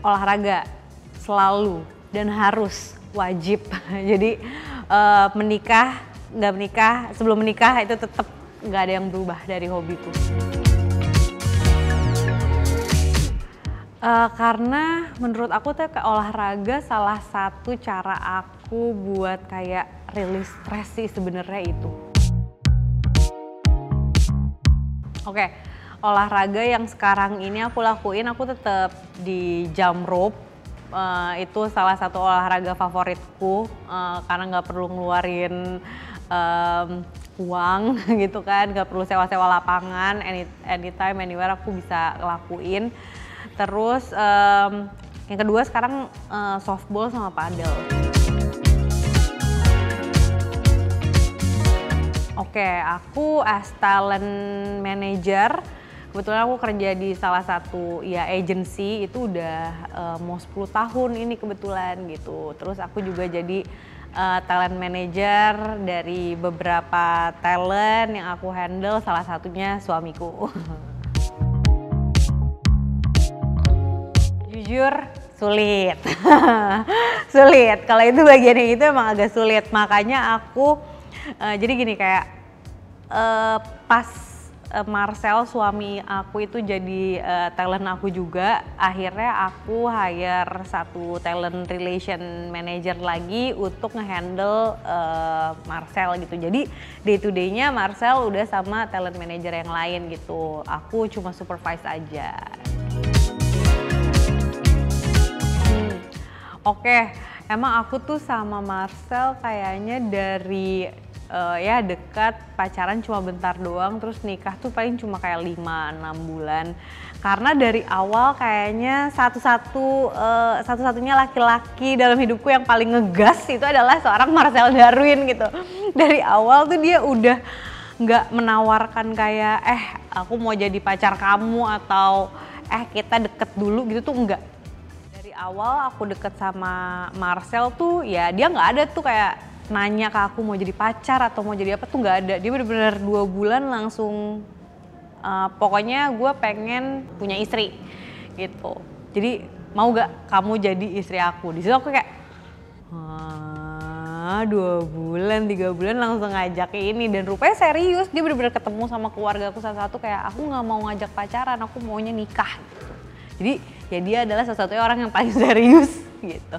olahraga selalu dan harus wajib. Jadi nggak menikah, sebelum menikah itu tetap nggak ada yang berubah dari hobiku. Karena menurut aku tuh olahraga salah satu cara aku buat kayak rilis stres sih sebenarnya itu. Oke, olahraga yang sekarang ini aku lakuin, aku tetap di jump rope. Itu salah satu olahraga favoritku karena nggak perlu ngeluarin uang gitu kan, nggak perlu sewa-sewa lapangan, anytime, anywhere aku bisa ngelakuin. Terus yang kedua sekarang softball sama padel. Oke, aku as talent manager, kebetulan aku kerja di salah satu ya agency itu udah mau 10 tahun ini kebetulan gitu. Terus aku juga jadi talent manager dari beberapa talent yang aku handle, salah satunya suamiku. Jujur sulit, sulit. Kalau itu bagiannya itu emang agak sulit. Makanya aku jadi gini kayak pas Marcel suami aku itu jadi talent aku juga, akhirnya aku hire satu talent relation manager lagi untuk ngehandle Marcel gitu. Jadi day to day-nya Marcel udah sama talent manager yang lain gitu. Aku cuma supervise aja. Oke, emang aku tuh sama Marcel kayaknya dari ya dekat, pacaran cuma bentar doang, terus nikah tuh paling cuma kayak 5-6 bulan. Karena dari awal kayaknya satu-satunya laki-laki dalam hidupku yang paling ngegas itu adalah seorang Marcel Darwin gitu. Dari awal tuh dia udah nggak menawarkan kayak aku mau jadi pacar kamu atau kita deket dulu gitu tuh enggak. Awal aku deket sama Marcel tuh ya dia nggak ada tuh kayak nanya ke aku mau jadi pacar atau mau jadi apa tuh nggak ada. Dia bener-bener 2 bulan langsung pokoknya gue pengen punya istri gitu. Jadi mau gak kamu jadi istri aku? Di situ aku kayak 2 bulan, 3 bulan langsung ngajak ini, dan rupanya serius. Dia bener-bener ketemu sama keluarga aku satu-satu kayak aku nggak mau ngajak pacaran, aku maunya nikah gitu. Jadi ya dia adalah satu-satunya orang yang paling serius gitu.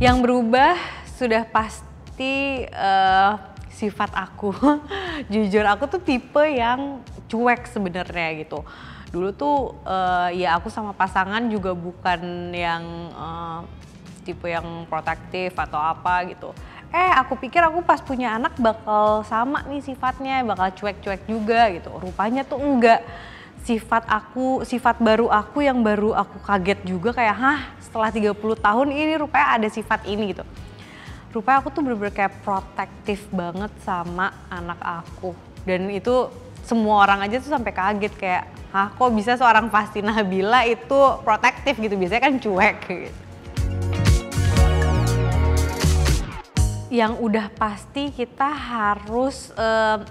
Yang berubah sudah pasti sifat aku. Jujur aku tuh tipe yang cuek sebenarnya gitu. Dulu tuh ya aku sama pasangan juga bukan yang tipe yang protektif atau apa gitu. Aku pikir aku pas punya anak bakal sama nih sifatnya, bakal cuek-cuek juga gitu. Rupanya tuh enggak. Sifat baru aku yang baru aku kaget juga kayak, setelah 30 tahun ini rupanya ada sifat ini gitu. Rupanya aku tuh bener-bener kayak protektif banget sama anak aku. Dan itu semua orang aja tuh sampai kaget kayak, kok bisa seorang Fasti Nabila itu protektif gitu, biasanya kan cuek gitu. Yang udah pasti kita harus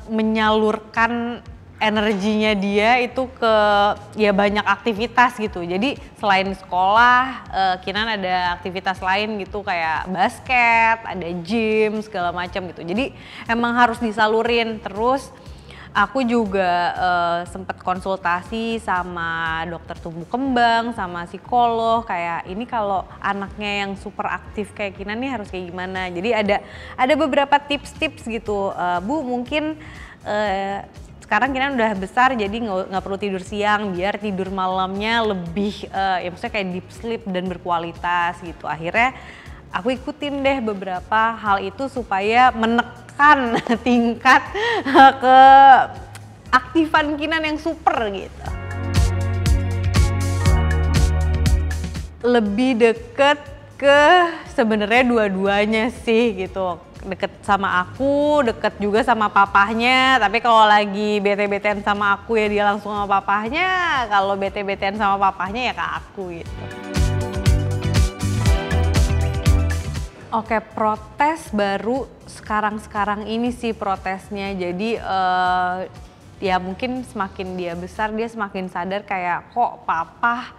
menyalurkan energinya dia itu ke ya banyak aktivitas gitu. Jadi selain sekolah, Kinan ada aktivitas lain gitu kayak basket, ada gym segala macam gitu. Jadi emang harus disalurin. Terus aku juga sempat konsultasi sama dokter tumbuh kembang, sama psikolog kayak ini kalau anaknya yang super aktif kayak Kinan nih harus kayak gimana. Jadi ada beberapa tips-tips gitu, Bu mungkin sekarang Kinan udah besar jadi nggak perlu tidur siang biar tidur malamnya lebih ya maksudnya kayak deep sleep dan berkualitas gitu. Akhirnya aku ikutin deh beberapa hal itu supaya menekan tingkat keaktifan Kinan yang super gitu. Lebih deket ke sebenarnya dua-duanya sih gitu. Deket sama aku, deket juga sama papahnya. Tapi kalau lagi bete-betean sama aku ya dia langsung sama papahnya. Kalau bete-betean sama papahnya ya ke aku gitu. Oke, protes baru sekarang-sekarang ini sih protesnya. Jadi ya mungkin semakin dia besar dia semakin sadar kayak kok papa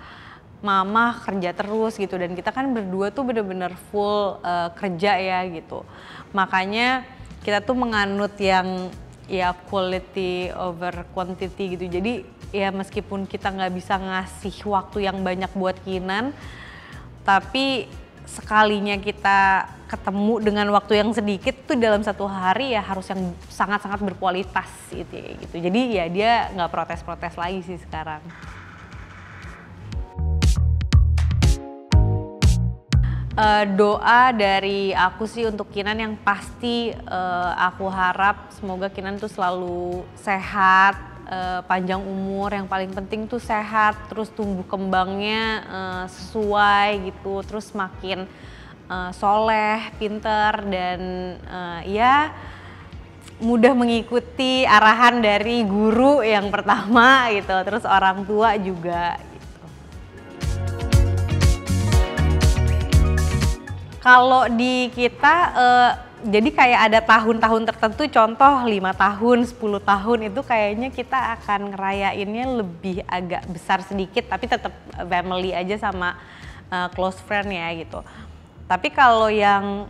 mama kerja terus gitu, dan kita kan berdua tuh bener-bener full kerja ya gitu. Makanya kita tuh menganut yang ya quality over quantity gitu. Jadi ya meskipun kita nggak bisa ngasih waktu yang banyak buat Kinan, tapi sekalinya kita ketemu dengan waktu yang sedikit tuh dalam satu hari ya harus yang sangat-sangat berkualitas gitu ya gitu. Jadi ya dia nggak protes-protes lagi sih sekarang. Doa dari aku sih untuk Kinan yang pasti aku harap semoga Kinan tuh selalu sehat, panjang umur, yang paling penting tuh sehat, terus tumbuh kembangnya sesuai gitu, terus makin soleh, pinter, dan ya mudah mengikuti arahan dari guru yang pertama gitu, terus orang tua juga. Kalau di kita, jadi kayak ada tahun-tahun tertentu, contoh 5 tahun, 10 tahun itu kayaknya kita akan ngerayainnya lebih agak besar sedikit, tapi tetap family aja sama close friend ya gitu. Tapi kalau yang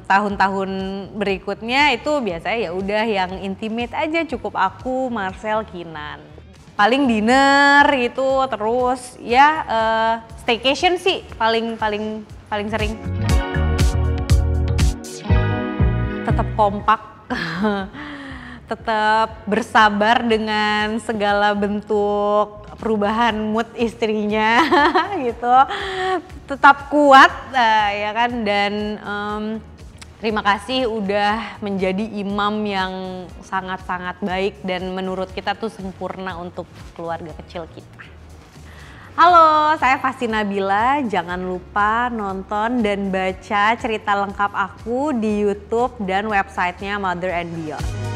tahun-tahun berikutnya itu biasanya ya udah yang intimate aja, cukup aku, Marcel, Kinan. Paling dinner gitu, terus ya staycation sih paling sering. Tetap kompak, tetap bersabar dengan segala bentuk perubahan mood istrinya gitu, tetap kuat ya kan, dan terima kasih udah menjadi imam yang sangat-sangat baik dan menurut kita tuh sempurna untuk keluarga kecil kita. Halo, saya Fasti Nabila. Jangan lupa nonton dan baca cerita lengkap aku di YouTube dan websitenya Mother and Beyond.